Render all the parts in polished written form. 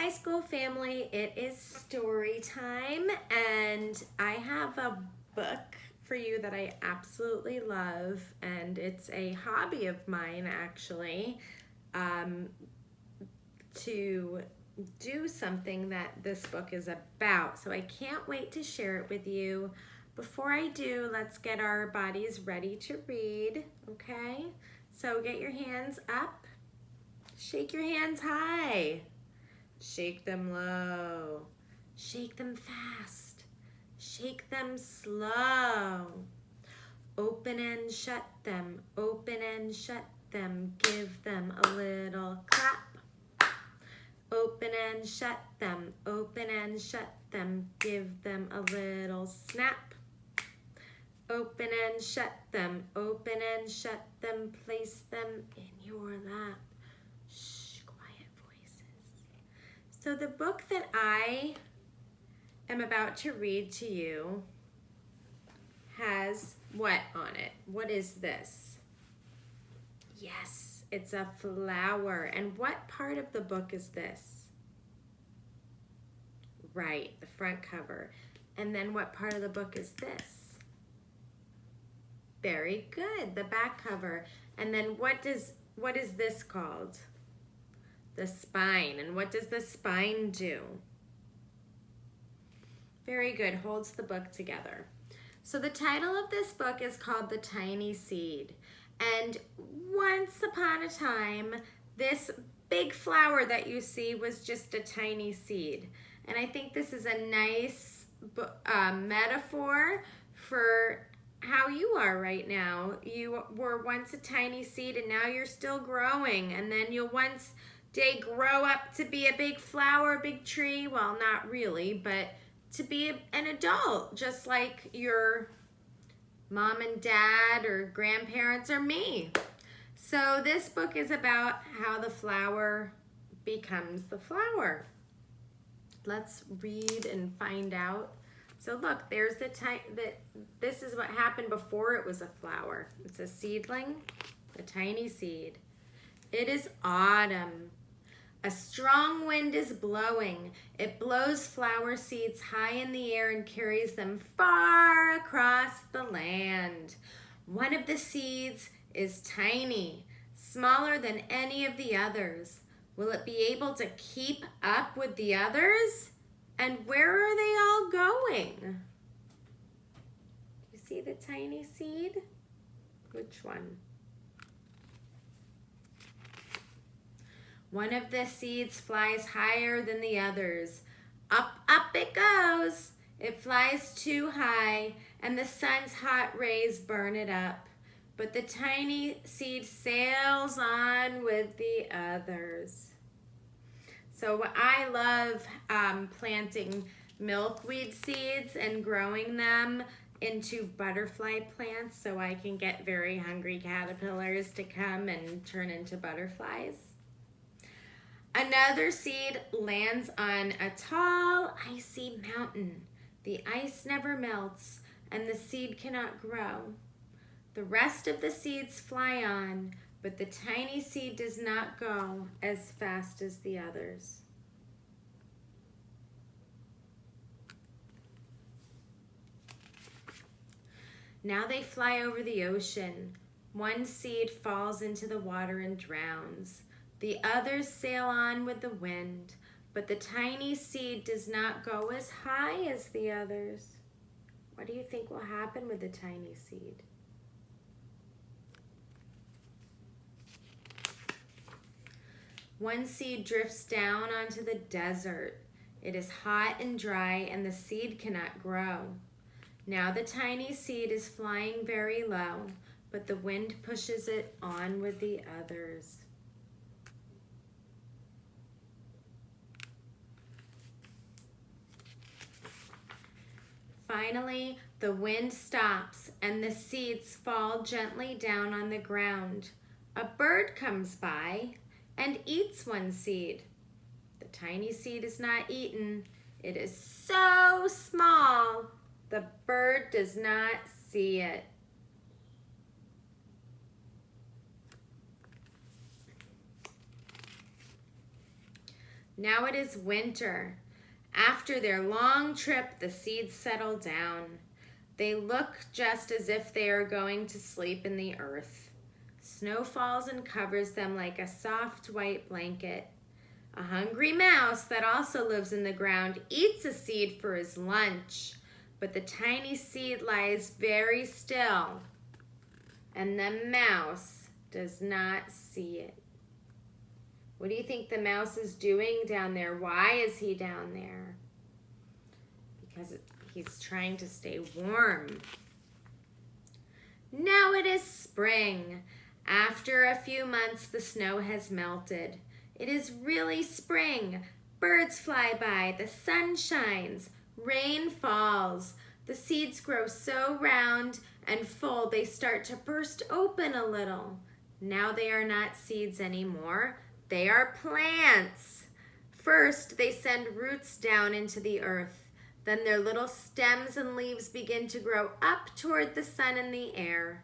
high school family, it is story time, and I have a book for you that I absolutely love, and it's a hobby of mine actually, to do something that this book is about. So I can't wait to share it with you. Before I do, let's get our bodies ready to read, okay? So get your hands up, shake your hands high. Shake them low. Shake them fast. Shake them slow. Open and shut them. Open and shut them. Give them a little clap. Open and shut them. Open and shut them. Give them a little snap. Open and shut them. Open and shut them. Place them in your lap. So the book that I am about to read to you has what on it? What is this? Yes, it's a flower. And what part of the book is this? Right, the front cover. And then what part of the book is this? Very good, the back cover. And then what is this called? The spine. And what does the spine do? Very good, holds the book together. So the title of this book is called The Tiny Seed. And once upon a time, this big flower that you see was just a tiny seed. And I think this is a nice metaphor for how you are right now. You were once a tiny seed and now you're still growing, and then you'll once day grow up to be a big flower, a big tree. Well, not really, but to be an adult, just like your mom and dad or grandparents or me. So this book is about how the flower becomes the flower. Let's read and find out. So look, there's this is what happened before it was a flower. It's a seedling, a tiny seed. It is autumn. A strong wind is blowing. It blows flower seeds high in the air and carries them far across the land. One of the seeds is tiny, smaller than any of the others. Will it be able to keep up with the others? And where are they all going? You see the tiny seed? Which one? One of the seeds flies higher than the others. Up, up it goes. It flies too high, and the sun's hot rays burn it up. But the tiny seed sails on with the others. So I love planting milkweed seeds and growing them into butterfly plants so I can get very hungry caterpillars to come and turn into butterflies. Another seed lands on a tall, icy mountain. The ice never melts, and the seed cannot grow. The rest of the seeds fly on, but the tiny seed does not go as fast as the others. Now they fly over the ocean. One seed falls into the water and drowns. The others sail on with the wind, but the tiny seed does not go as high as the others. What do you think will happen with the tiny seed? One seed drifts down onto the desert. It is hot and dry, and the seed cannot grow. Now the tiny seed is flying very low, but the wind pushes it on with the others. Finally, the wind stops and the seeds fall gently down on the ground. A bird comes by and eats one seed. The tiny seed is not eaten. It is so small, the bird does not see it. Now it is winter. After their long trip, the seeds settle down. They look just as if they are going to sleep in the earth. Snow falls and covers them like a soft white blanket. A hungry mouse that also lives in the ground eats a seed for his lunch, but the tiny seed lies very still, and the mouse does not see it. What do you think the mouse is doing down there? Why is he down there? Because he's trying to stay warm. Now it is spring. After a few months, the snow has melted. It is really spring. Birds fly by, the sun shines, rain falls. The seeds grow so round and full they start to burst open a little. Now they are not seeds anymore. They are plants. First, they send roots down into the earth. Then their little stems and leaves begin to grow up toward the sun and the air.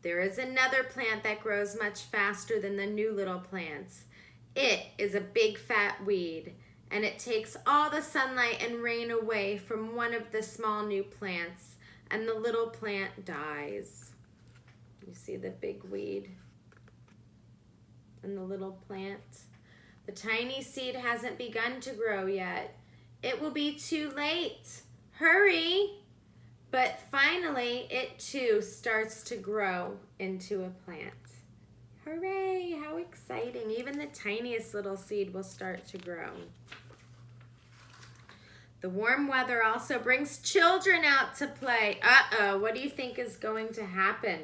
There is another plant that grows much faster than the new little plants. It is a big fat weed, and it takes all the sunlight and rain away from one of the small new plants, and the little plant dies. You see the big weed and the little plant? The tiny seed hasn't begun to grow yet. It will be too late. Hurry! But finally, it too starts to grow into a plant. Hooray, how exciting. Even the tiniest little seed will start to grow. The warm weather also brings children out to play. Uh-oh, what do you think is going to happen?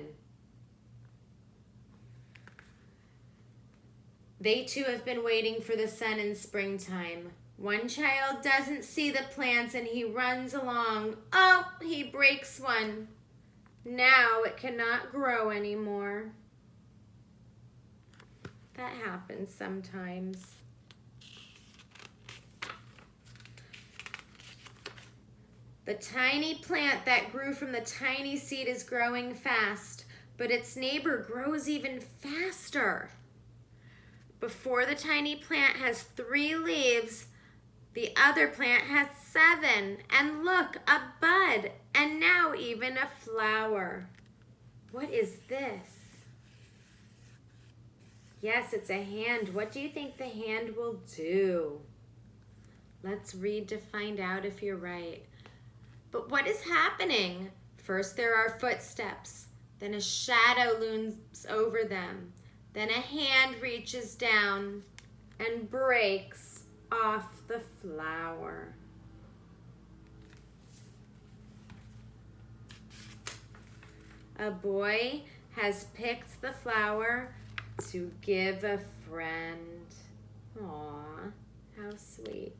They too have been waiting for the sun in springtime. One child doesn't see the plants and he runs along. Oh, he breaks one. Now it cannot grow anymore. That happens sometimes. The tiny plant that grew from the tiny seed is growing fast, but its neighbor grows even faster. Before the tiny plant has 3 leaves, the other plant has 7. And look, a bud, and now even a flower. What is this? Yes, it's a hand. What do you think the hand will do? Let's read to find out if you're right. But what is happening? First there are footsteps, then a shadow looms over them, then a hand reaches down and breaks off the flower. A boy has picked the flower to give a friend. Aw, how sweet.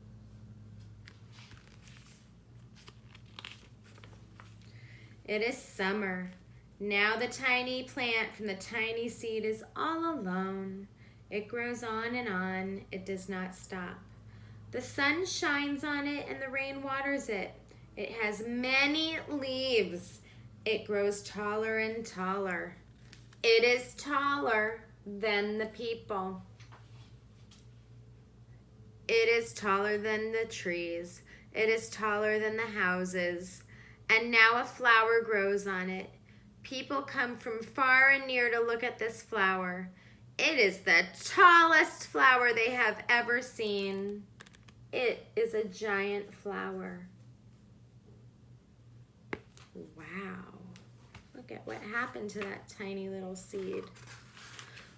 It is summer. Now the tiny plant from the tiny seed is all alone. It grows on and on. It does not stop. The sun shines on it and the rain waters it. It has many leaves. It grows taller and taller. It is taller than the people. It is taller than the trees. It is taller than the houses. And now a flower grows on it. People come from far and near to look at this flower. It is the tallest flower they have ever seen. It is a giant flower. Wow. Look at what happened to that tiny little seed.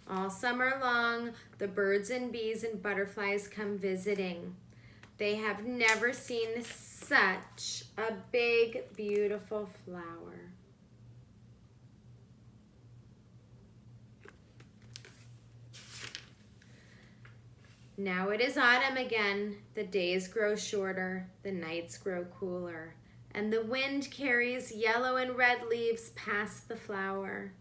All summer long, the birds and bees and butterflies come visiting. They have never seen such a big, beautiful flower. Now it is autumn again. The days grow shorter, the nights grow cooler, and the wind carries yellow and red leaves past the flower.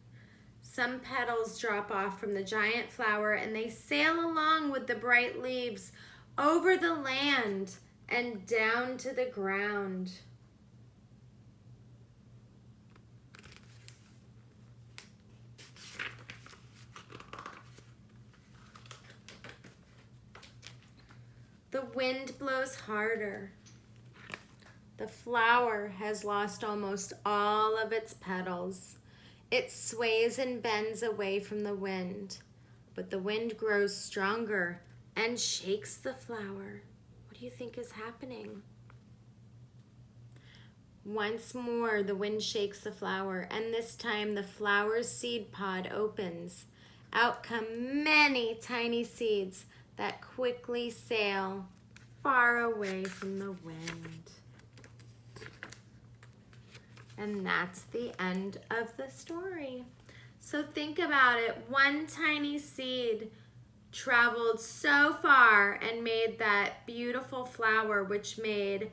Some petals drop off from the giant flower and they sail along with the bright leaves over the land and down to the ground. The wind blows harder. The flower has lost almost all of its petals. It sways and bends away from the wind, but the wind grows stronger and shakes the flower. What do you think is happening? Once more, the wind shakes the flower, and this time the flower's seed pod opens. Out come many tiny seeds that quickly sail far away from the wind. And that's the end of the story. So think about it. One tiny seed traveled so far and made that beautiful flower, which made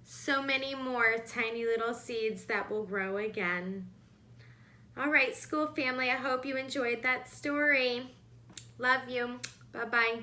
so many more tiny little seeds that will grow again. All right, school family, I hope you enjoyed that story. Love you. Bye-bye.